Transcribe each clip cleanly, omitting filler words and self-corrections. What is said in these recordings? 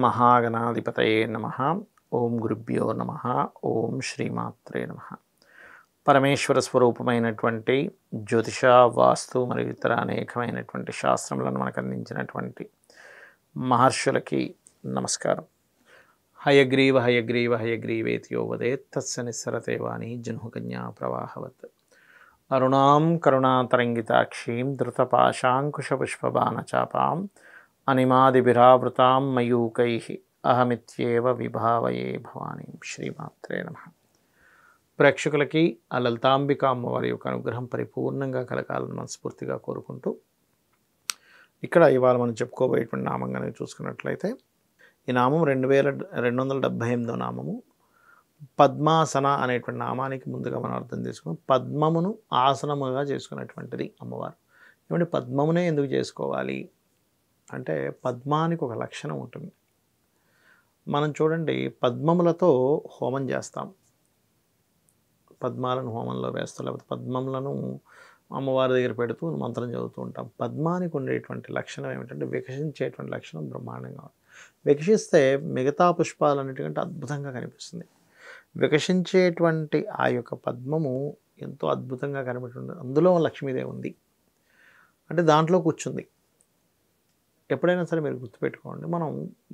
మహాగణాధిపతయే నమః. ఓం గురుభ్యో నమః. ఓం శ్రీమాత్రే నమః. పరమేశ్వర స్వరూపమైనటువంటి జ్యోతిష, వాస్తు మరియు ఇతర అనేకమైనటువంటి శాస్త్రములను మనకు అందించినటువంటి మహర్షులకి నమస్కారం. హయగ్రీవ హయగ్రీవ హయగ్రీవేతియో వదేత్ తస్య నిస్సరతే వాణి జహ్నుకన్యా ప్రవాహవత్. అరుణాం కరుణాతరంగితాక్షీం ధృతపాశాంకుశపుష్పబాణచాపాం అనిమాదిభిరావృతాం మయూకైః అహమిత్యేవ విభావయే భవానీ. శ్రీమాత్రే నమః. ప్రేక్షకులకి ఆ లలితాంబిక అమ్మవారి యొక్క అనుగ్రహం పరిపూర్ణంగా కలగాలని మనస్ఫూర్తిగా కోరుకుంటూ, ఇక్కడ ఇవాళ మనం చెప్పుకోబోయేటువంటి నామం కనుక చూసుకున్నట్లయితే, ఈ నామం 2278వ నామము. పద్మాసన అనేటువంటి నామానికి ముందుగా మనం అర్థం చేసుకున్నాం. పద్మమును ఆసనముగా చేసుకున్నటువంటిది అమ్మవారు. ఏమంటే పద్మమునే ఎందుకు చేసుకోవాలి అంటే, పద్మానికి ఒక లక్షణం ఉంటుంది. మనం చూడండి, పద్మములతో హోమం చేస్తాం, పద్మాలను హోమంలో వేస్తాం, లేకపోతే పద్మములను అమ్మవారి దగ్గర పెడుతూ మంత్రం చదువుతూ ఉంటాం. పద్మానికి ఉండేటువంటి లక్షణం ఏమిటంటే, వికసించేటువంటి లక్షణం బ్రహ్మాండంగా. వికసిస్తే మిగతా పుష్పాలన్నిటికంటే అద్భుతంగా కనిపిస్తుంది. వికసించేటువంటి ఆ యొక్క పద్మము ఎంతో అద్భుతంగా కనిపిస్తుంది. అందులో లక్ష్మీదేవి ఉంది అంటే దాంట్లో కూర్చుంది. ఎప్పుడైనా సరే మీరు గుర్తుపెట్టుకోండి, మనం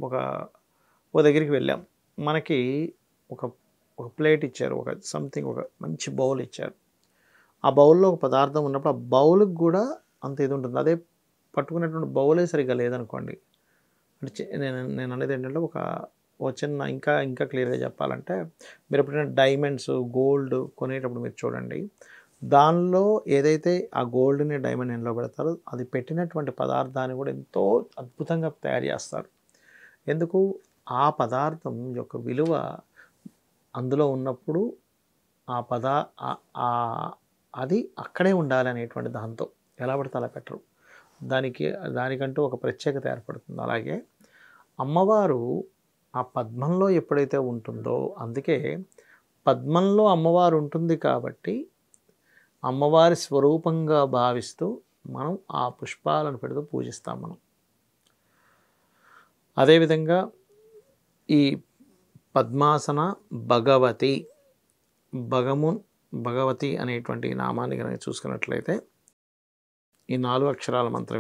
ఒక దగ్గరికి వెళ్ళాం, మనకి ఒక ప్లేట్ ఇచ్చారు, ఒక మంచి బౌల్ ఇచ్చారు. ఆ బౌల్లో ఒక పదార్థం ఉన్నప్పుడు ఆ బౌల్కి కూడా అంత ఇది ఉంటుంది. అదే పట్టుకునేటువంటి బౌలే సరిగ్గా లేదనుకోండి, అంటే నేను అనేది ఏంటంటే, ఒక చిన్న ఇంకా క్లియర్గా చెప్పాలంటే, మీరు ఎప్పుడైనా డైమండ్స్, గోల్డ్ కొనేటప్పుడు మీరు చూడండి, దానిలో ఏదైతే ఆ గోల్డ్ని డైమండ్ ఎండ్లో పెడతారో అది పెట్టినటువంటి పదార్థాన్ని కూడా ఎంతో అద్భుతంగా తయారు చేస్తారు. ఎందుకు? ఆ పదార్థం యొక్క విలువ అందులో ఉన్నప్పుడు అది అక్కడే ఉండాలి అనేటువంటి దాంతో ఎలా పడితే అలా పెట్టరు. దానికంటూ ఒక ప్రత్యేకత ఏర్పడుతుంది. అలాగే అమ్మవారు ఆ పద్మంలో ఎప్పుడైతే ఉంటుందో, అందుకే పద్మంలో అమ్మవారు ఉంటుంది కాబట్టి అమ్మవారి స్వరూపంగా భావిస్తూ మనం ఆ పుష్పాలను పెడుతూ పూజిస్తాం మనం. అదేవిధంగా ఈ పద్మాసన భగవతి అనేటువంటి నామాన్ని కనుక చూసుకున్నట్లయితే, ఈ 4 అక్షరాల మంత్రం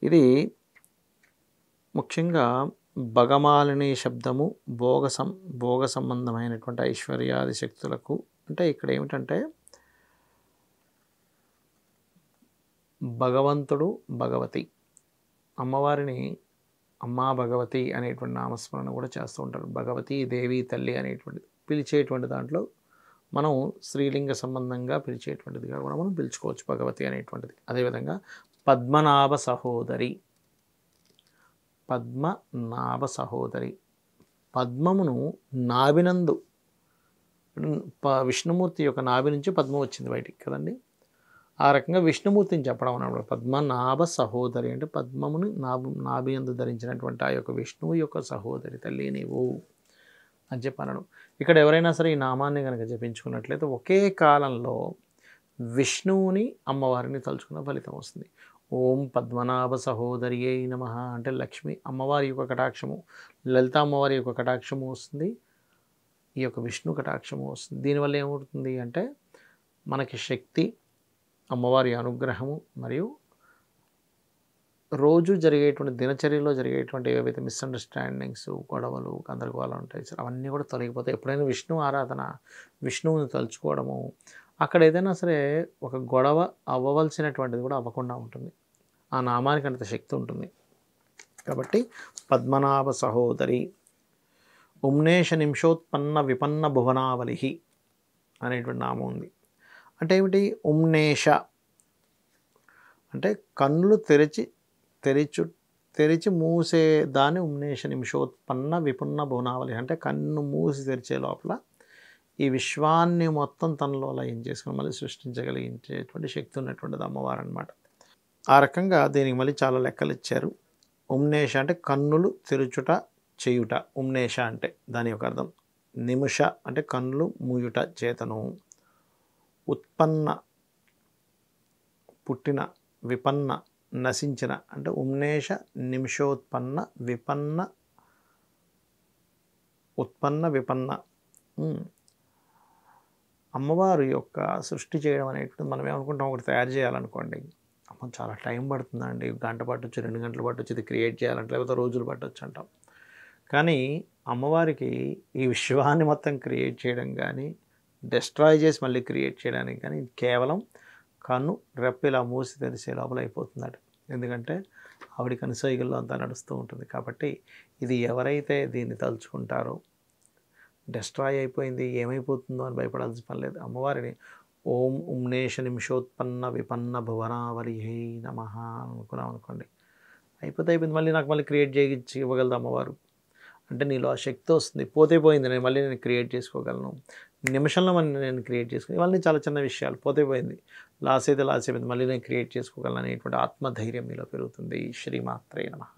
ఇది ముఖ్యంగా భగమాలిని శబ్దము, భోగ సంబంధమైనటువంటి ఐశ్వర్యాది శక్తులకు. అంటే ఇక్కడ ఏమిటంటే, భగవంతుడు, భగవతి, అమ్మవారిని అమ్మా భగవతి అనేటువంటి నామస్మరణ కూడా చేస్తూ ఉంటారు. భగవతి దేవి తల్లి అనేటువంటి పిలిచేటువంటి దాంట్లో మనం స్త్రీలింగ సంబంధంగా పిలిచేటువంటిదిగా కూడా మనం పిలుచుకోవచ్చు భగవతి అనేటువంటిది. అదేవిధంగా పద్మనాభ సహోదరి, పద్మమును నాభినందు, విష్ణుమూర్తి యొక్క నాభి నుంచి పద్మం వచ్చింది బయటికి కదండి. ఆ రకంగా విష్ణుమూర్తిని చెప్పడం అన్నప్పుడు పద్మనాభ సహోదరి అంటే పద్మముని నాభియందు ధరించినటువంటి ఆ యొక్క విష్ణువు యొక్క సహోదరి తల్లి నీవు అని చెప్పనడం. ఇక్కడ ఎవరైనా సరే ఈ నామాన్ని కనుక జపించుకున్నట్లయితే ఒకే కాలంలో విష్ణువుని, అమ్మవారిని తలుచుకున్న ఫలితం వస్తుంది. ఓం పద్మనాభ సహోదరియే నమః అంటే లక్ష్మి అమ్మవారి యొక్క కటాక్షము, లలిత అమ్మవారి యొక్క కటాక్షము వస్తుంది, ఈ యొక్క విష్ణు కటాక్షము వస్తుంది. దీనివల్ల ఏమవుతుంది అంటే, మనకి శక్తి, అమ్మవారి అనుగ్రహము, మరియు రోజు జరిగేటువంటి దినచర్యలో జరిగేటువంటి ఏవైతే మిస్అండర్స్టాండింగ్స్, గొడవలు, గందరగోళాలు ఉంటాయి సార్, అవన్నీ కూడా తొలగిపోతాయి. ఎప్పుడైనా విష్ణు ఆరాధన, విష్ణువుని తలుచుకోవడము, అక్కడ ఏదైనా సరే ఒక గొడవ అవ్వవలసినటువంటిది కూడా అవ్వకుండా ఉంటుంది. ఆ నామానికి అంత శక్తి ఉంటుంది. కాబట్టి పద్మనాభ సహోదరి, ఉమ్నేష నిమిషోత్పన్న విపన్న భువనావలి అనేటువంటి నామం ఉంది. అంటే ఏమిటి? ఉమ్నేష అంటే కన్నులు తెరిచి మూసే దాన్ని ఉమ్నేష నిమిషోత్పన్న విపన్న భువనావలి అంటే కన్ను మూసి తెరిచే లోపల ఈ విశ్వాన్ని మొత్తం తనలో లయం చేసుకుని మళ్ళీ సృష్టించగలిగించేటువంటి శక్తి ఉన్నటువంటిది అమ్మవారు అన్నమాట. ఆ రకంగా దీనికి మళ్ళీ చాలా లెక్కలు ఇచ్చారు. ఉమ్నేష అంటే కన్నులు తెరుచుట, చేయుట. ఉమ్నేష అంటే దాని యొక్క అర్థం. నిమిష అంటే కన్నులు మూయుట చేతను. ఉత్పన్న పుట్టిన, విపన్న నశించిన అంటే ఉమ్నేష నిమిషోత్పన్న విపన్న ఉత్పన్న విపన్న ఉమ్, అమ్మవారు యొక్క సృష్టి చేయడం అనేటువంటిది మనం ఏమనుకుంటాం, ఒకటి తయారు చేయాలనుకోండి, అమ్మ చాలా టైం పడుతుందండి, గంట పట్టొచ్చు, 2 గంటలు పట్టొచ్చు, ఇది క్రియేట్ చేయాలంటే, లేకపోతే రోజులు పట్టొచ్చు అంటాం. కానీ అమ్మవారికి ఈ విశ్వాన్ని మొత్తం క్రియేట్ చేయడం కానీ, డెస్ట్రాయ్ చేసి మళ్ళీ క్రియేట్ చేయడానికి కానీ కేవలం కన్ను రెప్ప ఇలా మూసి తెరిసే లోపల అయిపోతుందట. ఎందుకంటే ఆవిడ కనుసైగల్లో అంతా నడుస్తూ ఉంటుంది. కాబట్టి ఇది ఎవరైతే దీన్ని తలుచుకుంటారో, డెస్ట్రాయ్ అయిపోయింది ఏమైపోతుందో అని భయపడాల్సిన పని లేదు. అమ్మవారిని ఓం ఉమ్నేష నిమిషోత్పన్న విపన్న భువనావరిహై నమః అనుకున్నాం అనుకోండి, అయిపోయింది. మళ్ళీ నాకు మళ్ళీ క్రియేట్ చేయించి ఇవ్వగలదు అమ్మవారు. అంటే నీలో ఆ శక్తి వస్తుంది. పోతే పోయింది, నేను క్రియేట్ చేసుకోగలను, నిమిషంలో నేను క్రియేట్ చేసుకోగలను. ఇవన్నీ చాలా చిన్న విషయాలు. పోతే పోయింది, లాస్ అయితే లాస్ అయిపోయింది, మళ్ళీ నేను క్రియేట్ చేసుకోగలను అనేటువంటి ఆత్మధైర్యం మీలో పెరుగుతుంది. శ్రీమాత్రే నమః.